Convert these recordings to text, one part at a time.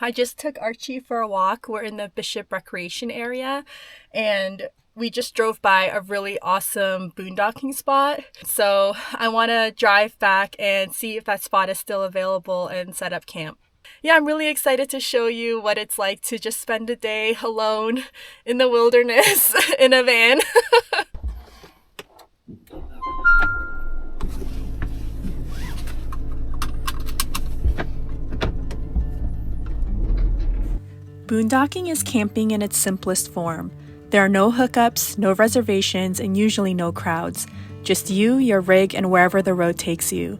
I just took Archie for a walk. We're in the Bishop Recreation area and we just drove by a really awesome boondocking spot. So I want to drive back and see if that spot is still available and set up camp. Yeah, I'm really excited to show you what it's like to just spend a day alone in the wilderness in a van. Boondocking is camping in its simplest form. There are no hookups, no reservations, and usually no crowds. Just you, your rig, and wherever the road takes you.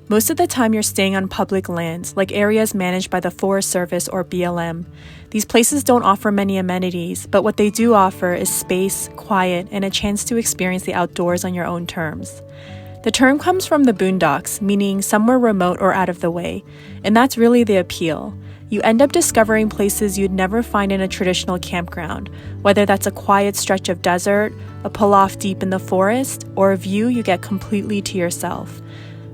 Most of the time you're staying on public lands, like areas managed by the Forest Service or BLM. These places don't offer many amenities, but what they do offer is space, quiet, and a chance to experience the outdoors on your own terms. The term comes from the boondocks, meaning somewhere remote or out of the way, and that's really the appeal. You end up discovering places you'd never find in a traditional campground, whether that's a quiet stretch of desert, a pull-off deep in the forest, or a view you get completely to yourself.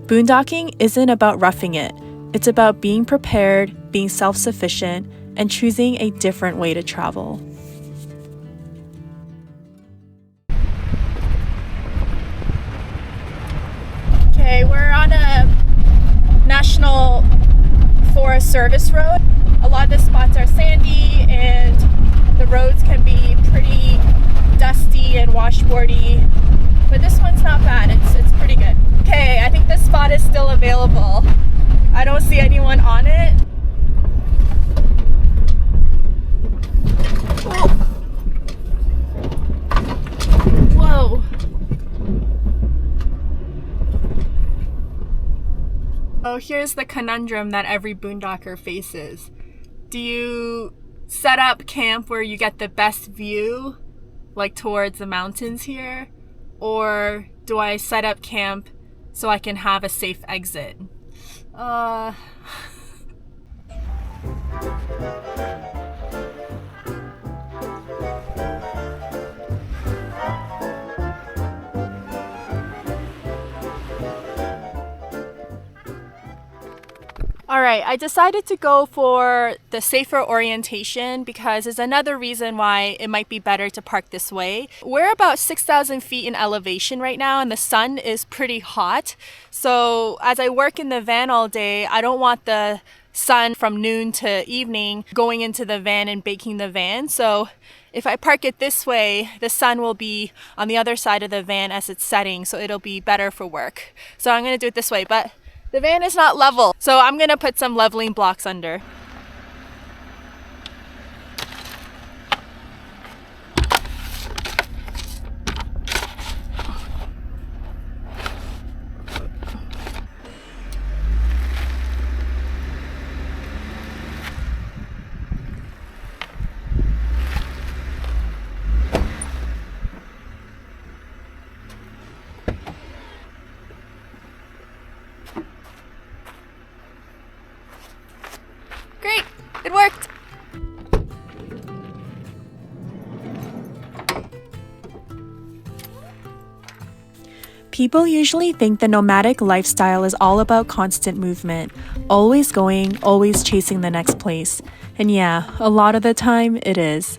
Boondocking isn't about roughing it. It's about being prepared, being self-sufficient, and choosing a different way to travel. Okay, we're on a National Forest Service road. A lot of the spots are sandy and the roads can be pretty dusty and washboardy, but this one's not bad. It's pretty good. Okay, I think this spot is still available. I don't see anyone on it. Whoa. Oh, here's the conundrum that every boondocker faces. Do you set up camp where you get the best view, like towards the mountains here? Or do I set up camp so I can have a safe exit? Alright, I decided to go for the safer orientation because there's another reason why it might be better to park this way. We're about 6,000 feet in elevation right now and the sun is pretty hot. So as I work in the van all day, I don't want the sun from noon to evening going into the van and baking the van. So if I park it this way, the sun will be on the other side of the van as it's setting, so it'll be better for work. So I'm going to do it this way, but the van is not level, so I'm gonna put some leveling blocks under. Great, it worked. People usually think the nomadic lifestyle is all about constant movement, always going, always chasing the next place. And yeah, a lot of the time it is.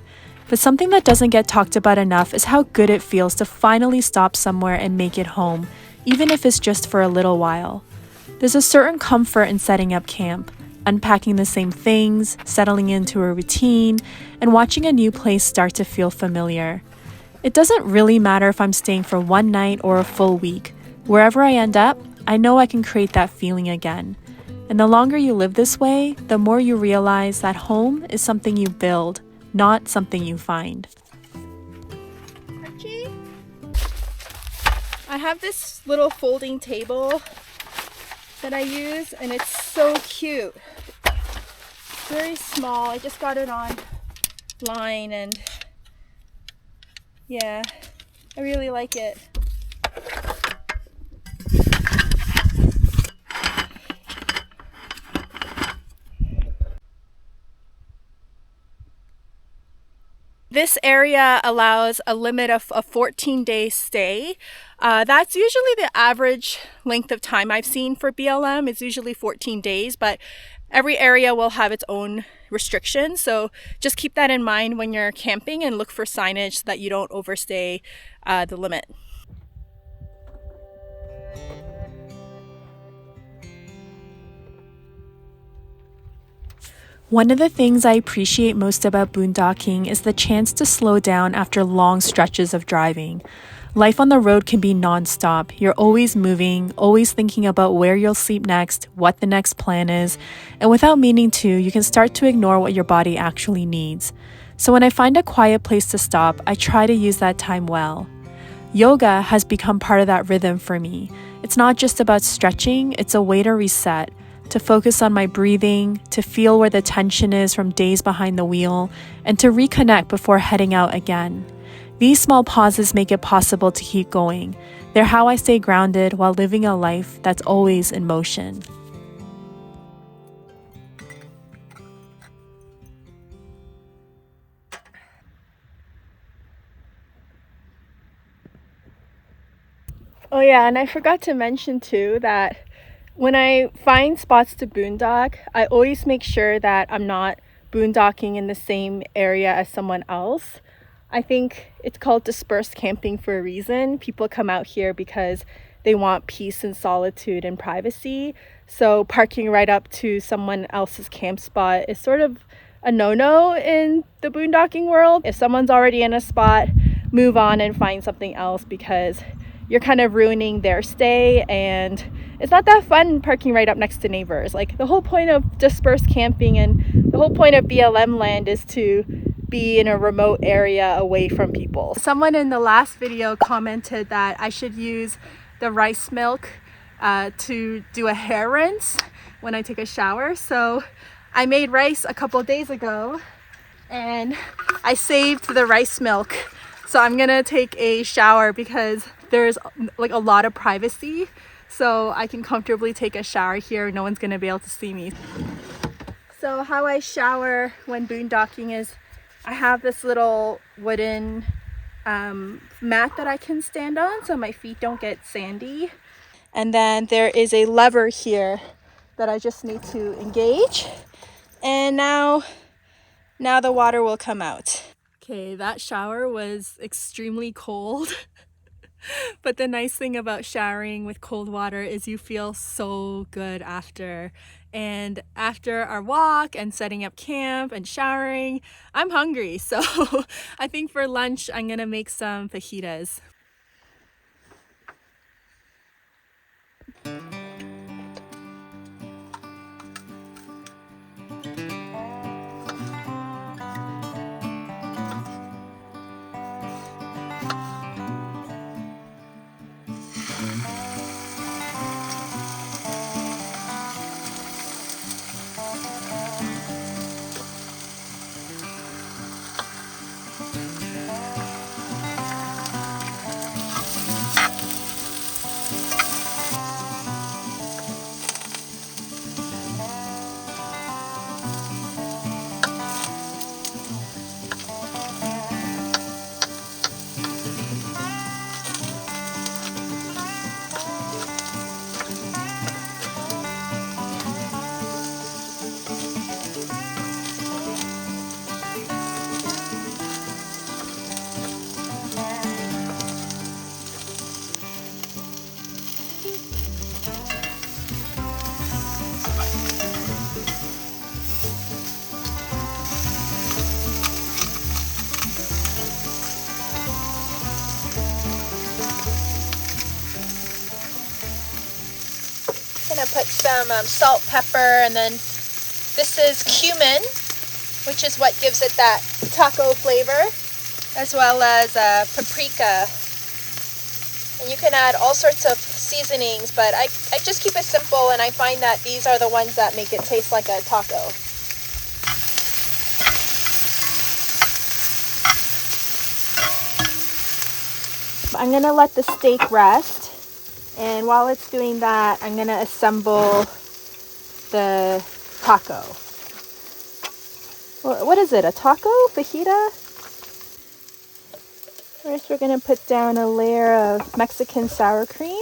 But something that doesn't get talked about enough is how good it feels to finally stop somewhere and make it home, even if it's just for a little while. There's a certain comfort in setting up camp, unpacking the same things, settling into a routine, and watching a new place start to feel familiar. It doesn't really matter if I'm staying for one night or a full week. Wherever I end up, I know I can create that feeling again. And the longer you live this way, the more you realize that home is something you build, not something you find. Archie? I have this little folding table that I use and it's so cute. It's very small. I just got it online and yeah, I really like it. This area allows a limit of a 14-day stay. That's usually the average length of time I've seen for BLM. It's usually 14 days, but every area will have its own restrictions. So just keep that in mind when you're camping and look for signage so that you don't overstay the limit. One of the things I appreciate most about boondocking is the chance to slow down after long stretches of driving. Life on the road can be nonstop. You're always moving, always thinking about where you'll sleep next, what the next plan is, and without meaning to, you can start to ignore what your body actually needs. So when I find a quiet place to stop, I try to use that time well. Yoga has become part of that rhythm for me. It's not just about stretching, it's a way to reset, to focus on my breathing, to feel where the tension is from days behind the wheel, and to reconnect before heading out again. These small pauses make it possible to keep going. They're how I stay grounded while living a life that's always in motion. Oh yeah, and I forgot to mention too that when I find spots to boondock, I always make sure that I'm not boondocking in the same area as someone else. I think it's called dispersed camping for a reason. People come out here because they want peace and solitude and privacy. So parking right up to someone else's camp spot is sort of a no-no in the boondocking world. If someone's already in a spot, move on and find something else because you're kind of ruining their stay, and it's not that fun parking right up next to neighbors. Like, the whole point of dispersed camping and the whole point of BLM land is to be in a remote area away from people. Someone in the last video commented that I should use the rice milk to do a hair rinse when I take a shower. So I made rice a couple days ago and I saved the rice milk. So I'm gonna take a shower because there's like a lot of privacy, so I can comfortably take a shower here. No one's gonna be able to see me. So how I shower when boondocking is I have this little wooden mat that I can stand on so my feet don't get sandy. And then there is a lever here that I just need to engage. And now the water will come out. Okay, that shower was extremely cold. But the nice thing about showering with cold water is you feel so good after. And after our walk and setting up camp and showering, I'm hungry. So I think for lunch, I'm gonna make some fajitas. Gonna put some salt, pepper, and then this is cumin, which is what gives it that taco flavor, as well as paprika. And you can add all sorts of seasonings, but I just keep it simple, and I find that these are the ones that make it taste like a taco. I'm gonna let the steak rest. And while it's doing that, I'm gonna assemble the taco. What is it, a taco? Fajita? First, we're gonna put down a layer of Mexican sour cream.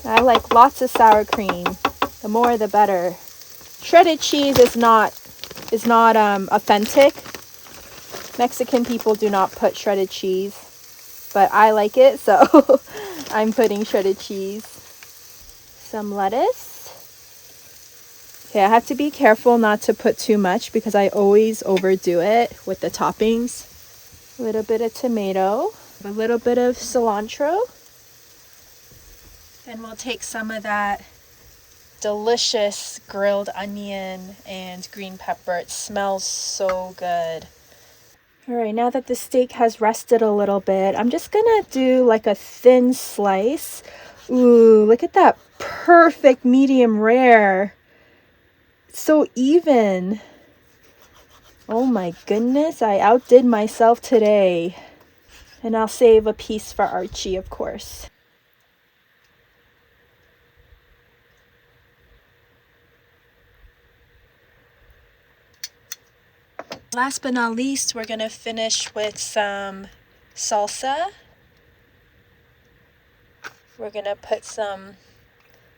I like lots of sour cream. The more, the better. Shredded cheese is not authentic. Mexican people do not put shredded cheese, but I like it, so I'm putting shredded cheese. Some lettuce. Okay, I have to be careful not to put too much because I always overdo it with the toppings. A little bit of tomato, a little bit of cilantro. Then we'll take some of that delicious grilled onion and green pepper. It smells so good. All right, now that the steak has rested a little bit, I'm just gonna do like a thin slice. Ooh, look at that perfect medium rare. It's so even. Oh my goodness, I outdid myself today. And I'll save a piece for Archie, of course. Last but not least, we're gonna finish with some salsa. We're gonna put some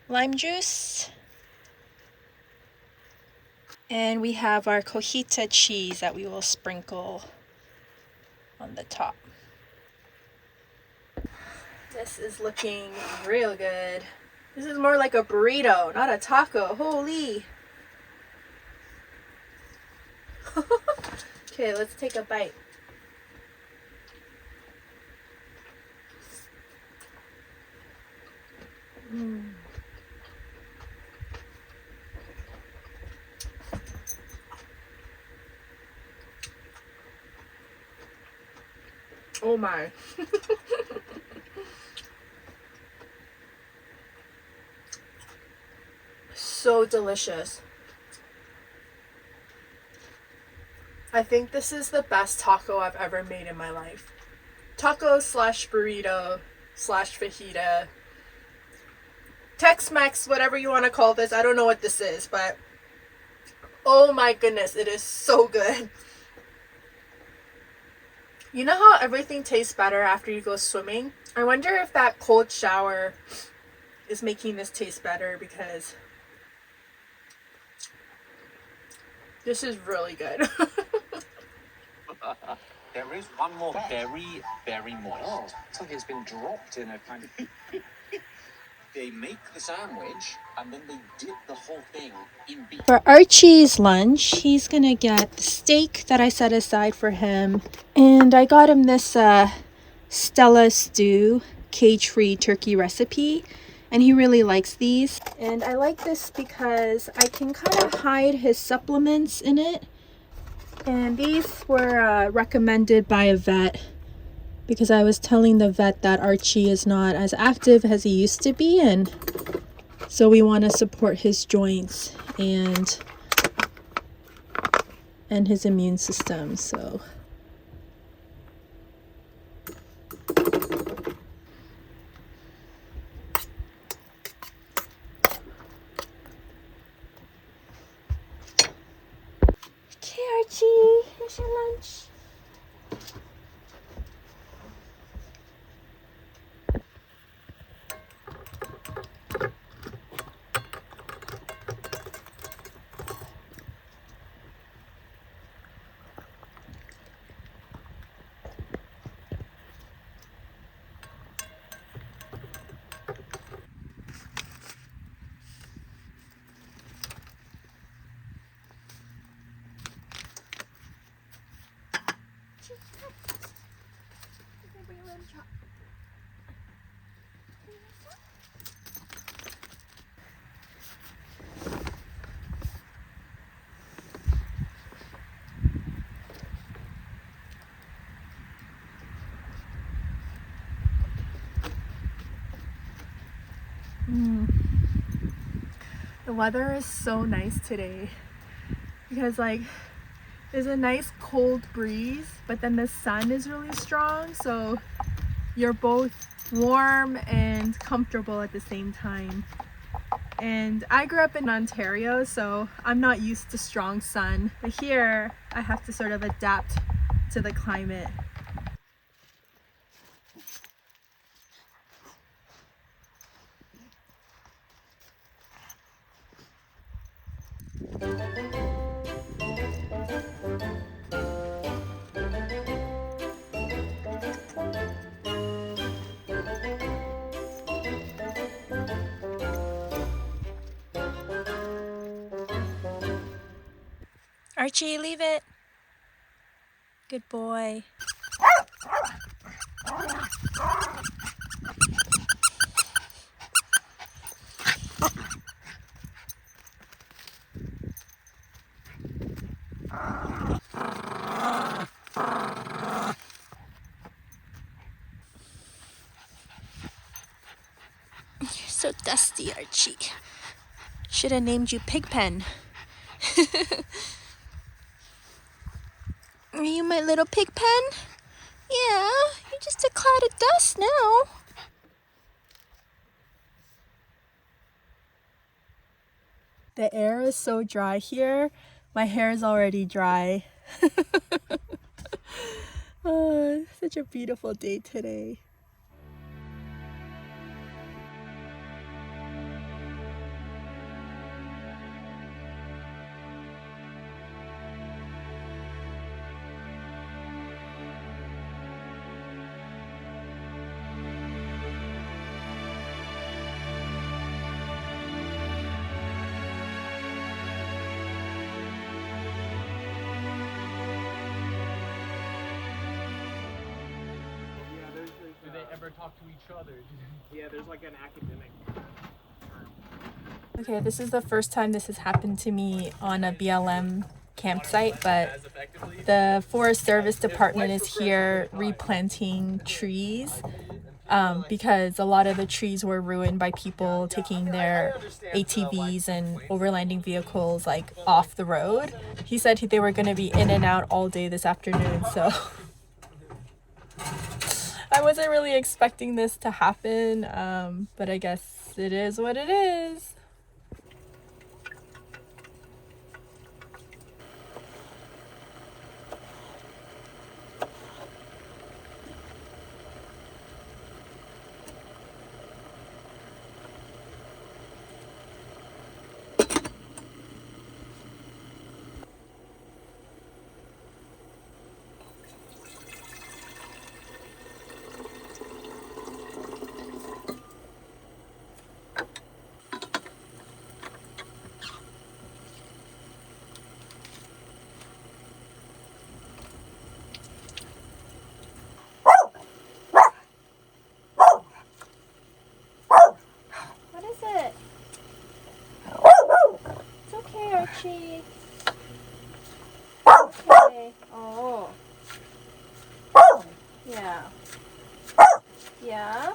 lime juice. And we have our cojita cheese that we will sprinkle on the top. This is looking real good. This is more like a burrito, not a taco. Holy. Okay, let's take a bite. Oh my. So delicious. I think this is the best taco I've ever made in my life. Taco slash burrito slash fajita. Tex-Mex, whatever you want to call this. I don't know what this is, but oh my goodness, it is so good. You know how everything tastes better after you go swimming? I wonder if that cold shower is making this taste better because this is really good. There is one more very, very moist. Oh, it's like it's been dropped in a kind of... They make the sandwich and then they dip the whole thing in beef. For Archie's lunch, he's gonna get the steak that I set aside for him. And I got him this Stella Stew cage-free turkey recipe. And he really likes these. And I like this because I can kind of hide his supplements in it. And these were recommended by a vet because I was telling the vet that Archie is not as active as he used to be, and so we want to support his joints and his immune system. So okay, Archie, here's your lunch. The weather is so nice today because like there's a nice cold breeze, but then the sun is really strong, so you're both warm and comfortable at the same time. And I grew up in Ontario, so I'm not used to strong sun, but here I have to sort of adapt to the climate. Archie, leave it. Good boy. You're so dusty, Archie. Should have named you Pigpen. Are you my little Pigpen? Yeah, you're just a cloud of dust now. The air is so dry here. My hair is already dry. Oh, such a beautiful day today. Do they ever talk to each other? Yeah, there's like an academic term. Okay, this is the first time this has happened to me on a BLM campsite, but the Forest Service Department is here replanting trees because a lot of the trees were ruined by people taking their ATVs and overlanding vehicles like off the road. He said they were going to be in and out all day this afternoon, so I wasn't really expecting this to happen, but I guess it is what it is. What is it? It's okay, Archie. Okay. Oh. Yeah. Yeah.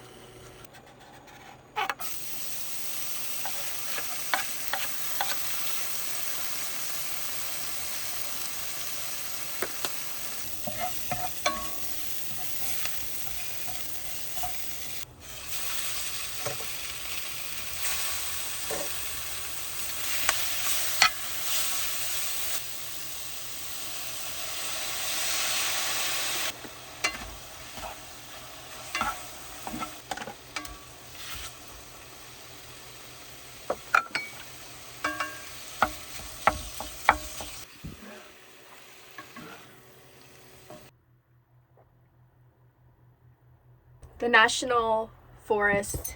The National Forest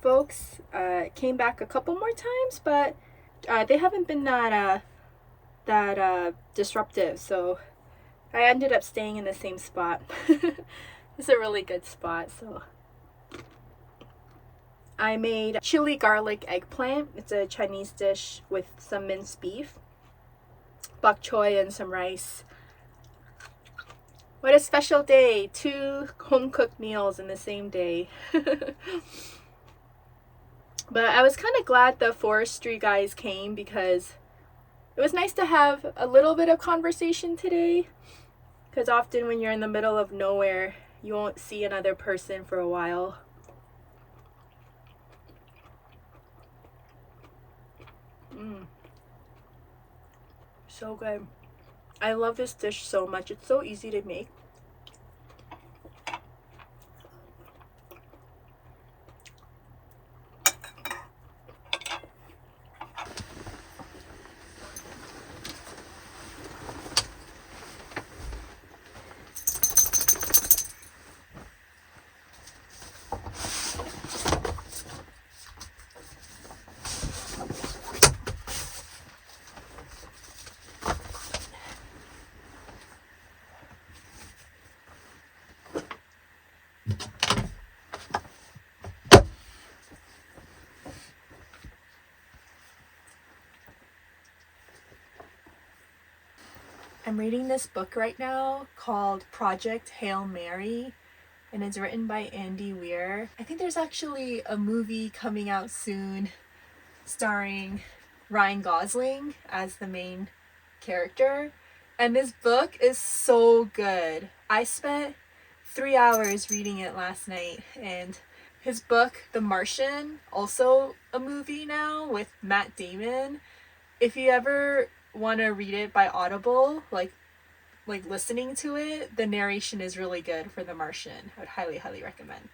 folks came back a couple more times, but they haven't been that disruptive, so I ended up staying in the same spot. It's a really good spot. So I made chili garlic eggplant. It's a Chinese dish with some minced beef, bok choy, and some rice. What a special day. 2 home-cooked meals in the same day. But I was kind of glad the forestry guys came because it was nice to have a little bit of conversation today. Because often when you're in the middle of nowhere, you won't see another person for a while. So good. I love this dish so much. It's so easy to make. I'm reading this book right now called Project Hail Mary, and it's written by Andy Weir. I think there's actually a movie coming out soon starring Ryan Gosling as the main character. And this book is so good. I spent 3 hours reading it last night, and his book, The Martian, also a movie now with Matt Damon. If you ever want to read it by Audible, like listening to it, the narration is really good for The Martian. I would highly recommend.